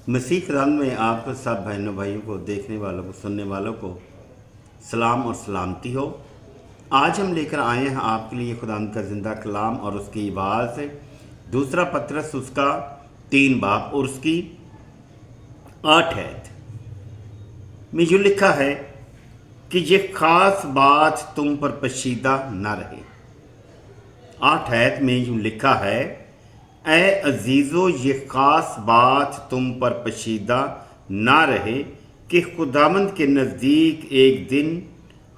मसीह खुदा में आप सब बहनों भाइयों को, देखने वालों को, सुनने वालों को सलाम और सलामती हो। आज हम लेकर आए हैं आपके लिए खुदा का ज़िंदा कलाम और उसकी आवाज़ से दूसरा पत्रस उसका 3 बाब और उसकी 8 आयत में यूँ लिखा है कि ये ख़ास बात तुम पर पशीदा न रहे। 8 आयत में यूँ लिखा है, ए अजीज़ो ये ख़ास बात तुम पर पशीदा ना रहे कि खुदावंद के नज़दीक एक दिन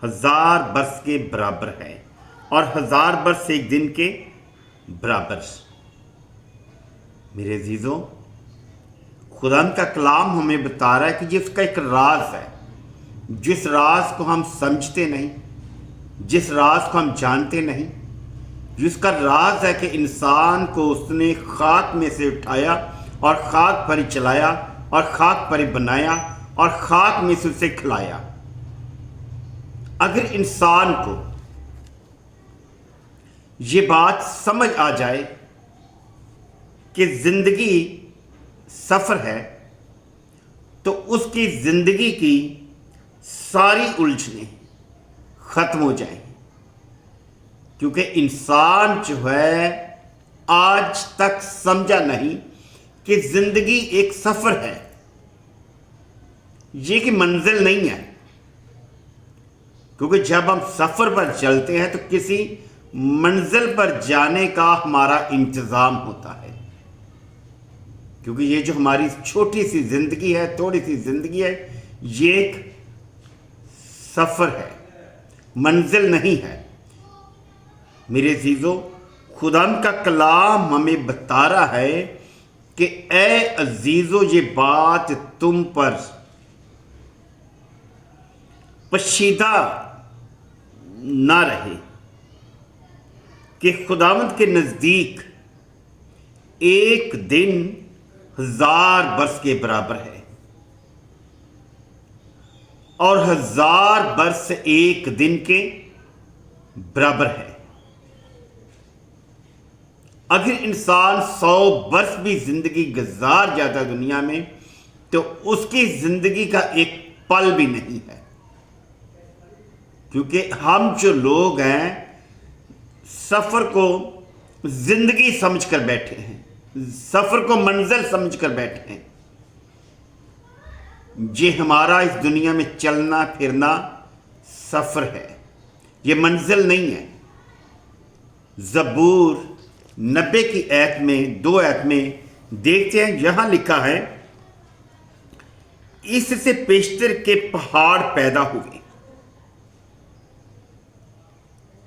1000 बरस के बराबर है और 1000 बरस एक दिन के बराबर। मेरे अजीज़ों, खुदावंद का कलाम हमें बता रहा है कि ये उसका एक राज है, जिस राज को हम समझते नहीं, जिस राज को हम जानते नहीं, जिसका राज है कि इंसान को उसने खाक में से उठाया और खाक पर ही चलाया और खाक पर ही बनाया और खाक में से उसे खिलाया। अगर इंसान को ये बात समझ आ जाए कि ज़िंदगी सफ़र है, तो उसकी ज़िंदगी की सारी उलझनें ख़त्म हो जाएंगी। क्योंकि इंसान जो है आज तक समझा नहीं कि ज़िंदगी एक सफ़र है, ये कि मंजिल नहीं है। क्योंकि जब हम सफ़र पर चलते हैं तो किसी मंजिल पर जाने का हमारा इंतज़ाम होता है। क्योंकि ये जो हमारी छोटी सी ज़िंदगी है, थोड़ी सी ज़िंदगी है, ये एक सफ़र है, मंजिल नहीं है। मेरे अजीज़ों, खुदा का कलाम हमें बता रहा है कि ए अजीज़ों ये बात तुम पर पशीदा ना रहे कि खुदावंद के नज़दीक एक दिन 1000 बरस के बराबर है और 1000 बरस एक दिन के बराबर है। अगर इंसान 100 बरस भी ज़िंदगी गुजार जाता है दुनिया में, तो उसकी ज़िंदगी का एक पल भी नहीं है। क्योंकि हम जो लोग हैं सफ़र को ज़िंदगी समझकर बैठे हैं, सफ़र को मंजिल समझकर बैठे हैं। ये हमारा इस दुनिया में चलना फिरना सफ़र है, ये मंजिल नहीं है। ज़बूर 90 की आयत में 2 आयत में देखते हैं, यहाँ लिखा है, इससे पेशतर के पहाड़ पैदा हुए।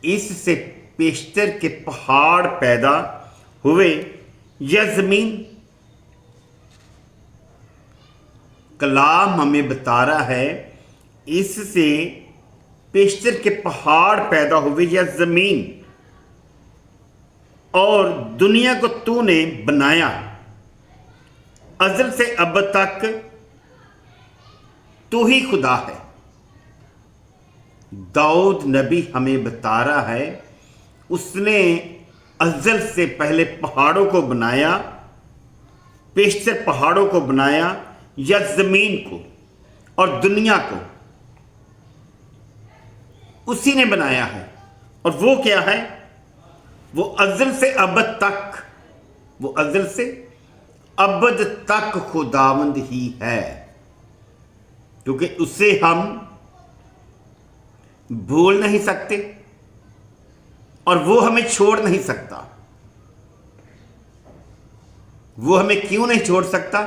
इससे पेशतर के पहाड़ पैदा हुए। यह ज़मीन, कलाम हमें बता रहा है, इससे पेशतर के पहाड़ पैदा हुए, यह ज़मीन और दुनिया को तूने बनाया, अज़ल से अब तक तू ही खुदा है। दाऊद नबी हमें बता रहा है, उसने अज़ल से पहले पहाड़ों को बनाया, पेशतर पहाड़ों को बनाया या ज़मीन को और दुनिया को उसी ने बनाया है। और वो क्या है? वो अज़ल से अब तक, वो अज़ल से अबद तक खुदावंद ही है। क्योंकि उसे हम भूल नहीं सकते और वो हमें छोड़ नहीं सकता। वो हमें क्यों नहीं छोड़ सकता?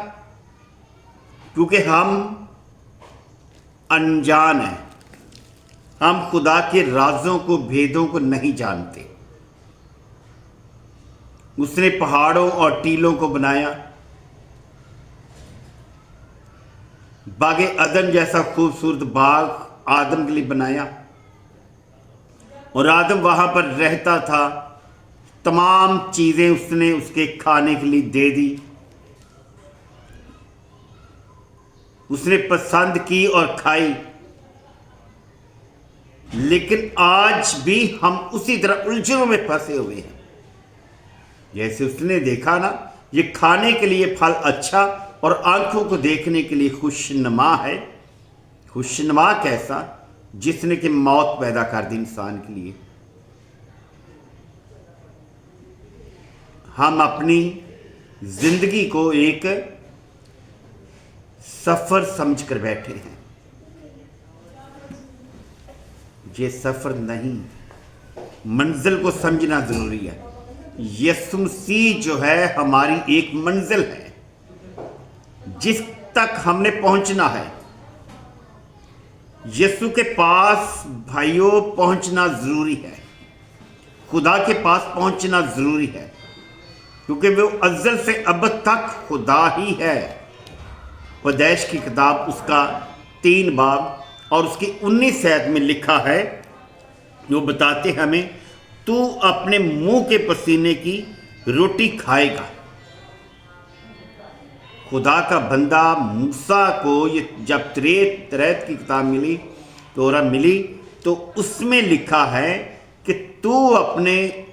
क्योंकि हम अनजान हैं, हम खुदा के राज़ों को, भेदों को नहीं जानते। उसने पहाड़ों और टीलों को बनाया, बागे अदन जैसा खूबसूरत बाग आदम के लिए बनाया और आदम वहां पर रहता था। तमाम चीजें उसने उसके खाने के लिए दे दी, उसने पसंद की और खाई। लेकिन आज भी हम उसी तरह उलझनों में फंसे हुए हैं। जैसे उसने देखा ना, ये खाने के लिए फल अच्छा और आंखों को देखने के लिए खुशनुमा है। खुशनुमा कैसा? जिसने कि मौत पैदा कर दी इंसान के लिए। हम अपनी जिंदगी को एक सफर समझकर बैठे हैं। ये सफर नहीं, मंजिल को समझना जरूरी है। यीशु मसीह जो है हमारी एक मंजिल है जिस तक हमने पहुंचना है। यीशु के पास भाइयों पहुंचना जरूरी है, खुदा के पास पहुंचना जरूरी है, क्योंकि वो अज़ल से अब तक खुदा ही है। पैदाइश की किताब उसका 3 बाब और उसकी 19 आयत में लिखा है, वो बताते हमें, तू अपने मुंह के पसीने की रोटी खाएगा। खुदा का बंदा मूसा को ये जब तौरात की किताब मिली, तोरा मिली, तो उसमें लिखा है कि तू अपने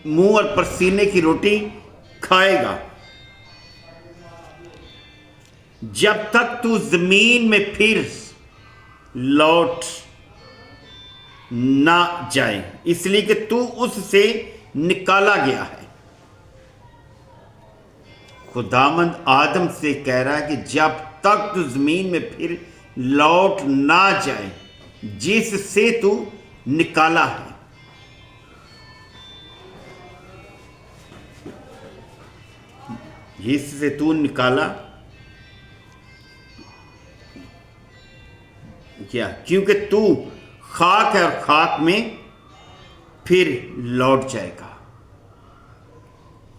मुंह और पसीने की रोटी खाएगा जब तक तू जमीन में फिर लौट ना जाए, इसलिए कि तू उससे निकाला गया है। खुदावंद आदम से कह रहा है कि जब तक तू जमीन में फिर लौट ना जाए जिससे तू निकाला है। जिससे तू निकाला क्या? क्योंकि तू खाक है और खाक में फिर लौट जाएगा।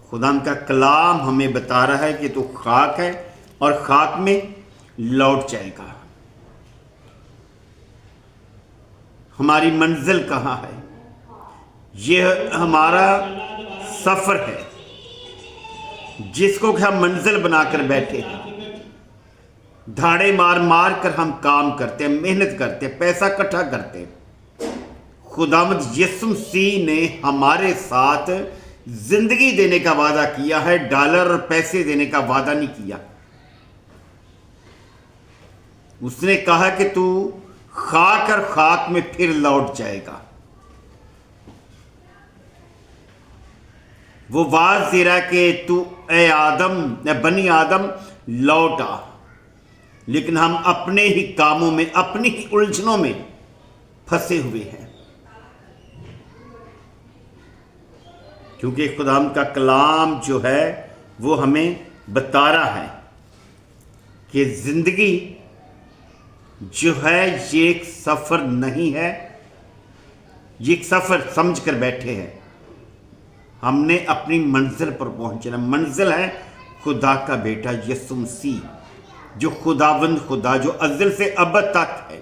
खुदा का कलाम हमें बता रहा है कि तू खाक है और खाक में लौट जाएगा। हमारी मंजिल कहाँ है? यह हमारा सफर है जिसको हम मंजिल बनाकर बैठे हैं। धाड़े मार मार कर हम काम करते हैं, मेहनत करते हैं, पैसा इकट्ठा करते हैं। खुदावंद यीशु मसीह ने हमारे साथ जिंदगी देने का वादा किया है, डॉलर और पैसे देने का वादा नहीं किया। उसने कहा कि तू खाक और खाक में फिर लौट जाएगा। वो वाज दे रहा कि तू ए आदम, बनी आदम लौट आ, लेकिन हम अपने ही कामों में, अपनी ही उलझनों में फंसे हुए हैं। क्योंकि खुदा का कलाम जो है वो हमें बता रहा है कि जिंदगी जो है ये एक सफर नहीं है, ये एक सफर समझ कर बैठे हैं। हमने अपनी मंजिल पर पहुंचना। मंजिल है खुदा का बेटा यीशु मसीह, जो खुदावंद खुदा, जो अज़ल से अब तक है,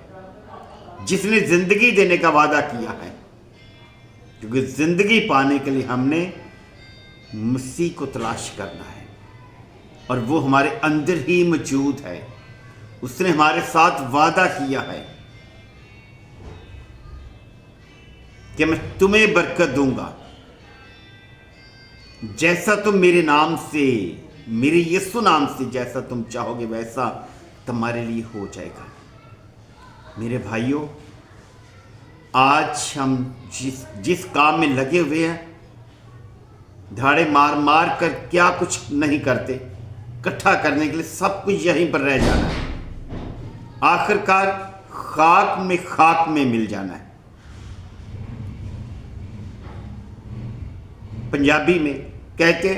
जिसने जिंदगी देने का वादा किया है। क्योंकि जिंदगी पाने के लिए हमने मसीह को तलाश करना है और वो हमारे अंदर ही मौजूद है। उसने हमारे साथ वादा किया है कि मैं तुम्हें बरकत दूंगा, जैसा तुम मेरे नाम से, मेरे यीशु नाम से जैसा तुम चाहोगे वैसा तुम्हारे लिए हो जाएगा। मेरे भाइयों, आज हम जिस काम में लगे हुए हैं, धाड़े मार मार कर क्या कुछ नहीं करते, इकट्ठा करने के लिए सब कुछ यहीं पर रह जाना है। आखिरकार खाक में मिल जाना है। पंजाबी में कहते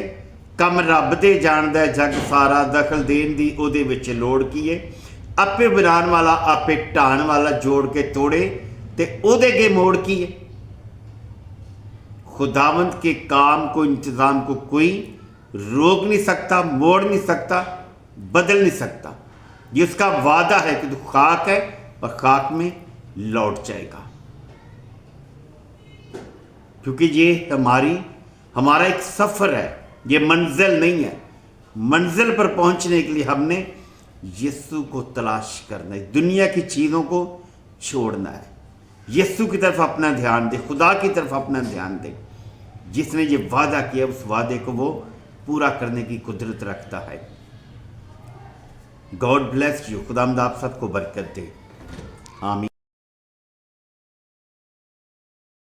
कम रब दे जानदा जग सारा, दखल देन दी ओदे विच लोड़ की है। आपे बनाने वाला आपे ढाण वाला, जोड़ के तोड़े ते ओदे के मोड़ की है। खुदावंद के काम को, इंतजाम को कोई रोक नहीं सकता, मोड़ नहीं सकता, बदल नहीं सकता। ये उसका वादा है कि तू खाक है और खाक में लौट जाएगा। क्योंकि ये हमारा एक सफर है, ये मंजिल नहीं है। मंजिल पर पहुंचने के लिए हमने यीशु को तलाश करना है, दुनिया की चीज़ों को छोड़ना है, यीशु की तरफ अपना ध्यान दे, खुदा की तरफ अपना ध्यान दे। जिसने ये वादा किया उस वादे को वो पूरा करने की कुदरत रखता है। God bless you. खुदावंद आप सबको बरकत दे। आमीन।